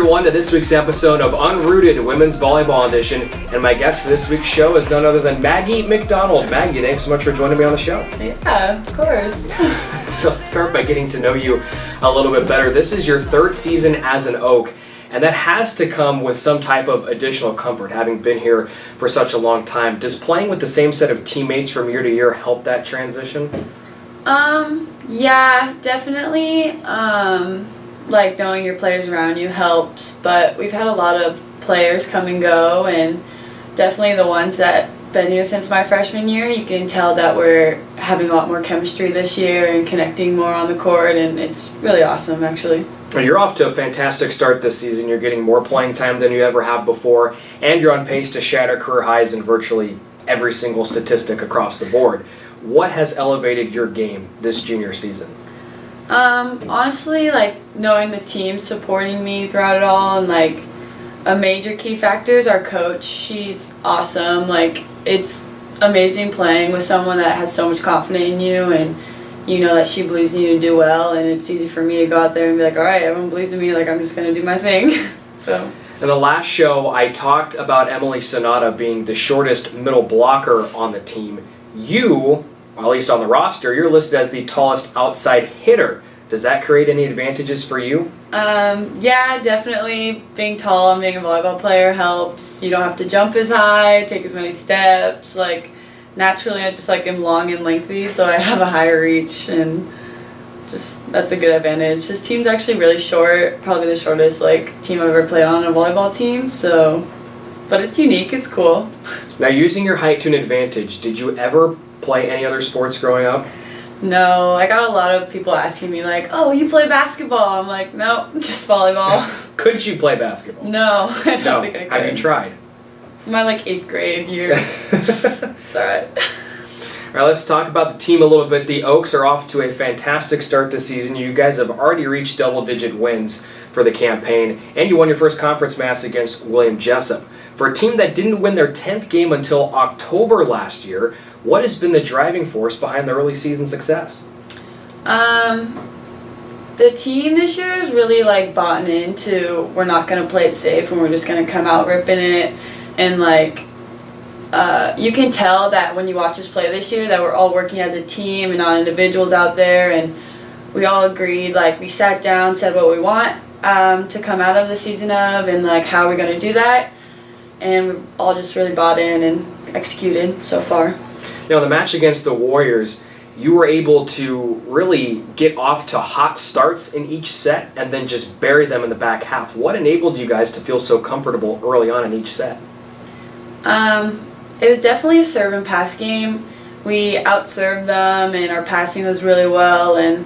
everyone, to this week's episode of Unrooted Women's Volleyball Edition. And my guest for this week's show is none other than Maggie McDonald. Maggie, thanks so much for joining me on the show. Yeah, of course. So let's start by getting to know you a little bit better. This is your third season as an Oak, and that has to come with some type of additional comfort, having been here for such a long time. Does playing with the same set of teammates from year to year help that transition? Yeah, definitely. Like knowing your players around you helps, but we've had a lot of players come and go, and definitely the ones that been here since my freshman year, you can tell that we're having a lot more chemistry this year and connecting more on the court, and it's really awesome actually. You're off to a fantastic start this season. You're getting more playing time than you ever have before, and you're on pace to shatter career highs in virtually every single statistic across the board. What has elevated your game this junior season? Honestly, like knowing the team supporting me throughout it all, and like a major key factor is our coach. She's awesome. Like it's amazing playing with someone that has so much confidence in you, and you know that she believes in you to do well, and it's easy for me to go out there and be like, all right, everyone believes in me, like I'm just gonna do my thing. So. In the last show, I talked about Emily Sonata being the shortest middle blocker on the team. You, well, at least on the roster, you're listed as the tallest outside hitter. Does that create any advantages for you? Yeah, definitely. Being tall and being a volleyball player helps. You don't have to jump as high, take as many steps. Like, naturally, I just like am long and lengthy, so I have a higher reach, and just that's a good advantage. This team's actually really short, probably the shortest like team I've ever played on a volleyball team. So, but it's unique. It's cool. Now, using your height to an advantage, did you ever play any other sports growing up? No, I got a lot of people asking me like, oh, you play basketball? I'm like, nope, just volleyball. Could you play basketball? No, I don't think I could. Have you tried? My like 8th grade years. It's alright. All right, let's talk about the team a little bit. The Oaks are off to a fantastic start this season. You guys have already reached double-digit wins for the campaign, and you won your first conference match against William Jessup. For a team that didn't win their 10th game until October last year, what has been the driving force behind the early season success? The team this year is really like bought into we're not going to play it safe and we're just going to come out ripping it. And like you can tell that when you watch us play this year that we're all working as a team and not individuals out there. And we all agreed, like we sat down, said what we want to come out of the season of and like how we're going to do that. And we've all just really bought in and executed so far. Now, in the match against the Warriors, you were able to really get off to hot starts in each set and then just bury them in the back half. What enabled you guys to feel so comfortable early on in each set? It was definitely a serve and pass game. We out-served them, and our passing was really well. And,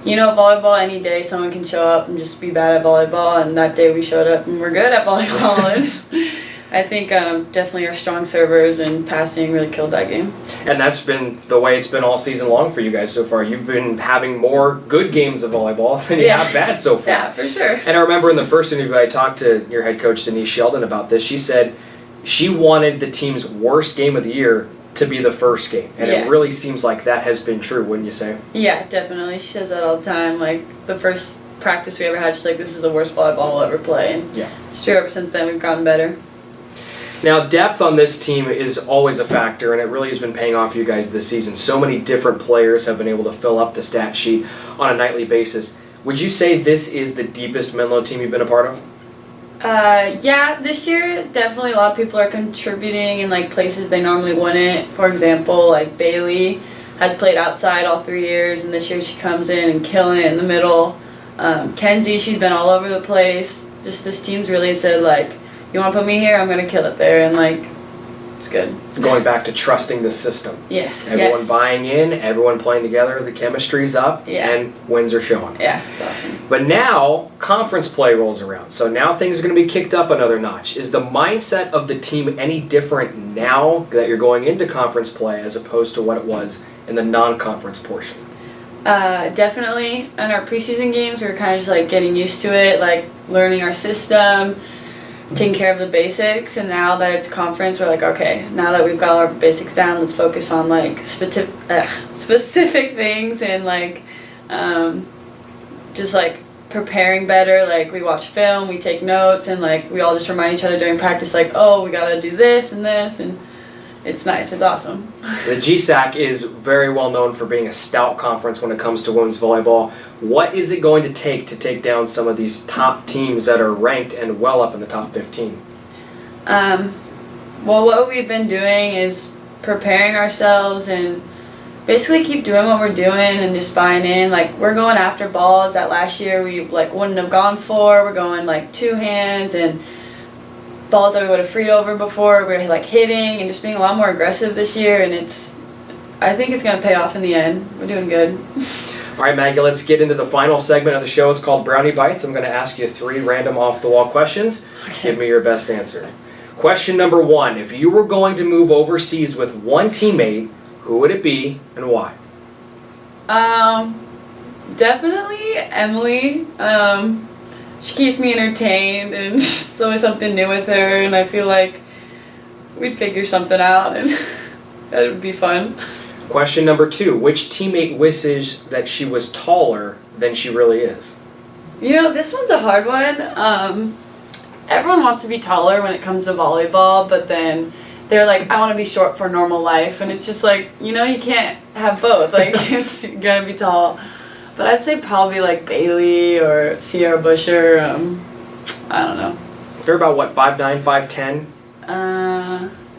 you know, volleyball, any day someone can show up and just be bad at volleyball, and that day we showed up and we're good at volleyball. And I think definitely our strong servers and passing really killed that game. And that's been the way it's been all season long for you guys so far. You've been having more good games of volleyball than you have bad so far. Yeah, for sure. And I remember in the first interview I talked to your head coach, Denise Sheldon, about this. She said she wanted the team's worst game of the year to be the first game. And it really seems like that has been true, wouldn't you say? Yeah, definitely. She says that all the time. Like, the first practice we ever had, she's like, this is the worst volleyball we'll ever play. And it's true, ever since then we've gotten better. Now, depth on this team is always a factor, and it really has been paying off for you guys this season. So many different players have been able to fill up the stat sheet on a nightly basis. Would you say this is the deepest Menlo team you've been a part of? Yeah, this year definitely a lot of people are contributing in like places they normally wouldn't. For example, like Bailey has played outside all 3 years, and this year she comes in and killing it in the middle. Kenzie, she's been all over the place. Just this team's really said like, you want to put me here, I'm going to kill it there, and like, it's good. Going back to trusting the system. Yes. Everyone buying in, everyone playing together, the chemistry's up, and wins are showing. Yeah, it's awesome. But now, conference play rolls around, so now things are going to be kicked up another notch. Is the mindset of the team any different now that you're going into conference play as opposed to what it was in the non-conference portion? Definitely. In our preseason games, we were kind of just like getting used to it, like learning our system, taking care of the basics, and now that it's conference, we're like, okay, now that we've got our basics down, let's focus on like specific things and like just like preparing better. Like, we watch film, we take notes, and like we all just remind each other during practice, like, oh, we gotta do this and this, and it's nice. It's awesome. The GSAC is very well known for being a stout conference when it comes to women's volleyball. What is it going to take down some of these top teams that are ranked and well up in the top 15? Well, what we've been doing is preparing ourselves and basically keep doing what we're doing and just buying in. Like, we're going after balls that last year we like wouldn't have gone for. We're going like two hands and balls that we would have freed over before. We're like hitting and just being a lot more aggressive this year, and I think it's going to pay off in the end. We're doing good. All right, Maggie, let's get into the final segment of the show. It's called Brownie Bites. I'm going to ask you 3 random off-the-wall questions. Okay. Give me your best answer. Question number 1. If you were going to move overseas with one teammate, who would it be and why? Definitely Emily. She keeps me entertained, and it's always something new with her, and I feel like we'd figure something out, and that would be fun. Question number 2. Which teammate wishes that she was taller than she really is? You know, this one's a hard one. Everyone wants to be taller when it comes to volleyball, but then they're like, I want to be short for normal life, and it's just like, you know, you can't have both. Like, it's gonna be tall. But I'd say probably like Bailey or Sierra Busher. I don't know. They're about, what, 5'9", 5'10"?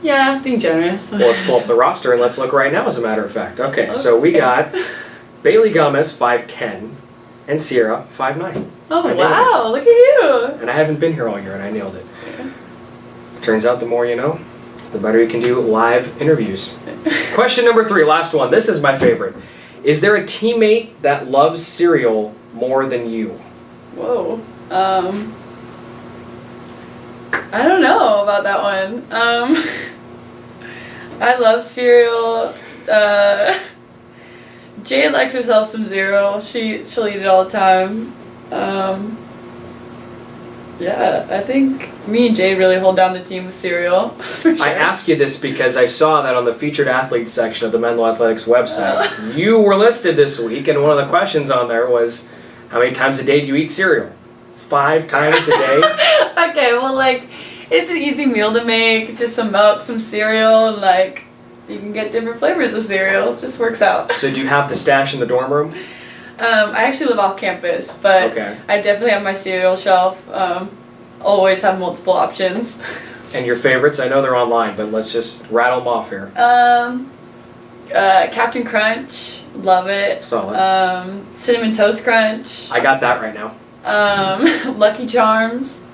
Yeah, being generous. Well, let's pull up the roster and let's look right now, as a matter of fact. Okay, so we got Bailey Gomez, 5'10", and Sierra, 5'9". Oh, wow, look at you. And I haven't been here all year, and I nailed it. Yeah. Turns out the more you know, the better you can do live interviews. Question number 3, last one. This is my favorite. Is there a teammate that loves cereal more than you? Whoa. I don't know about that one. I love cereal. Jade likes herself some Zero. She'll eat it all the time. Yeah, I think me and Jade really hold down the team with cereal. For sure. I ask you this because I saw that on the featured athletes section of the Menlo Athletics website. You were listed this week, and one of the questions on there was, how many times a day do you eat cereal? 5 times a day? Okay, well, like, it's an easy meal to make. Just some milk, some cereal, and like, you can get different flavors of cereal. It just works out. So do you have the stash in the dorm room? I actually live off campus, but okay. I definitely have my cereal shelf. Always have multiple options. And your favorites? I know they're online, but let's just rattle them off here. Captain Crunch, love it. Solid. Cinnamon Toast Crunch. I got that right now. Lucky Charms.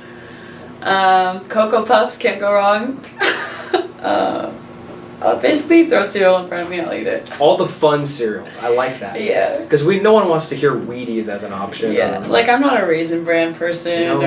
Cocoa Puffs, can't go wrong. Basically, throw cereal in front of me, I'll eat it. All the fun cereals. I like that. Yeah. Because no one wants to hear Wheaties as an option. Yeah. Like, I'm not a Raisin Bran person.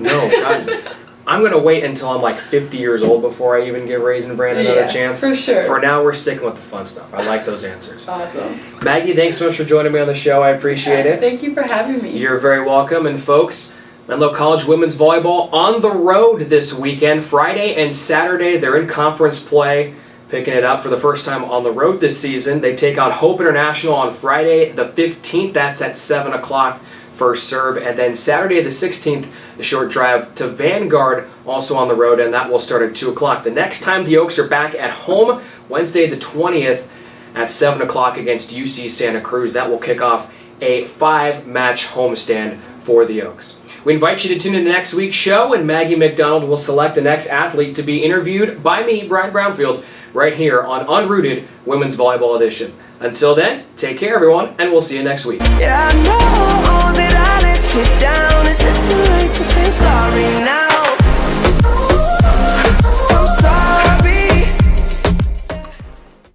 No. God. I'm going to wait until I'm like 50 years old before I even give Raisin Bran another chance. For sure. For now, we're sticking with the fun stuff. I like those answers. Awesome. Maggie, thanks so much for joining me on the show. I appreciate it. Thank you for having me. You're very welcome. And folks, Menlo College women's volleyball on the road this weekend. Friday and Saturday, they're in conference play. Picking it up for the first time on the road this season. They take on Hope International on Friday the 15th. That's at 7 o'clock first serve. And then Saturday the 16th, the short drive to Vanguard, also on the road, and that will start at 2 o'clock. The next time the Oaks are back at home, Wednesday the 20th at 7 o'clock against UC Santa Cruz. That will kick off a 5-match homestand for the Oaks. We invite you to tune in to next week's show, and Maggie McDonald will select the next athlete to be interviewed by me, Brian Brownfield, right here on Unrooted Women's Volleyball Edition. Until then, take care, everyone, and we'll see you next week. Yeah, I know that I let you down.